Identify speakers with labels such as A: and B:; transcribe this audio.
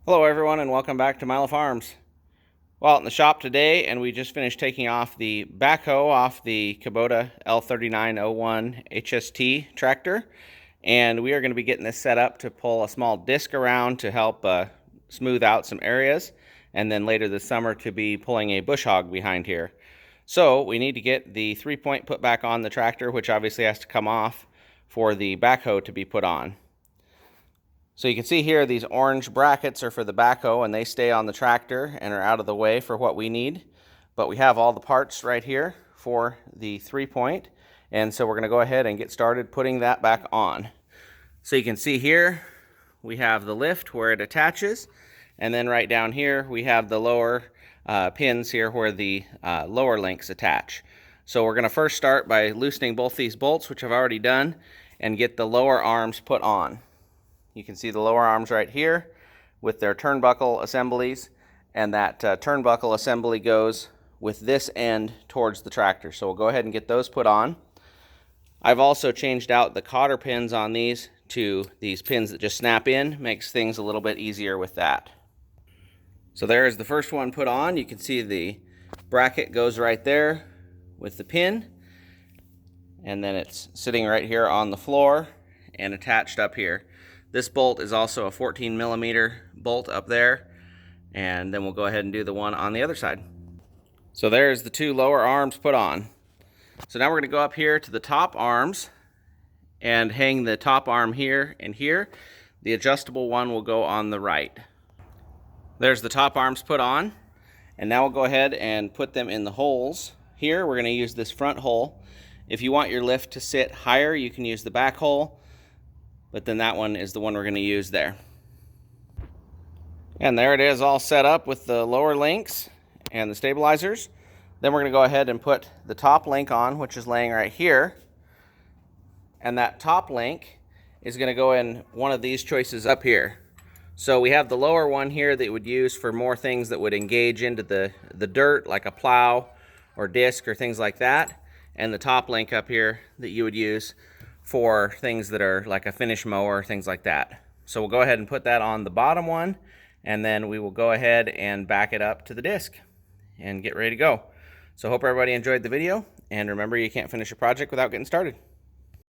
A: Hello everyone and welcome back to Milo Farms. Well, out in the shop today, and we just finished taking off the backhoe off the Kubota L3901HST tractor, and we are going to be getting this set up to pull a small disc around to help smooth out some areas, and then later this summer to be pulling a bush hog behind here. So we need to get the 3-point put back on the tractor, which obviously has to come off for the backhoe to be put on. So you can see here these orange brackets are for the backhoe, and they stay on the tractor and are out of the way for what we need. But we have all the parts right here for the 3-point, and so we're going to go ahead and get started putting that back on. So you can see here we have the lift where it attaches, and then right down here we have the lower pins here where the lower links attach. So we're going to first start by loosening both these bolts, which I've already done, and get the lower arms put on. You can see the lower arms right here with their turnbuckle assemblies, and that turnbuckle assembly goes with this end towards the tractor. So we'll go ahead and get those put on. I've also changed out the cotter pins on these to these pins that just snap in. Makes things a little bit easier with that. So there's the first one put on. You can see the bracket goes right there with the pin, and then it's sitting right here on the floor and attached up here. This bolt is also a 14mm bolt up there, and then we'll go ahead and do the one on the other side. So there's the two lower arms put on. So now we're going to go up here to the top arms and hang the top arm here and here. The adjustable one will go on the right. There's the top arms put on, and now we'll go ahead and put them in the holes. Here we're going to use this front hole. If you want your lift to sit higher, you can use the back hole, but then that one is the one we're going to use there. And there it is, all set up with the lower links and the stabilizers. Then we're going to go ahead and put the top link on, which is laying right here. And that top link is going to go in one of these choices up here. So we have the lower one here that you would use for more things that would engage into the dirt, like a plow or disc or things like that. And the top link up here that you would use for things that are like a finish mower, things like that. So we'll go ahead and put that on the bottom one, and then we will go ahead and back it up to the disc and get ready to go. So hope everybody enjoyed the video, and remember, you can't finish a project without getting started.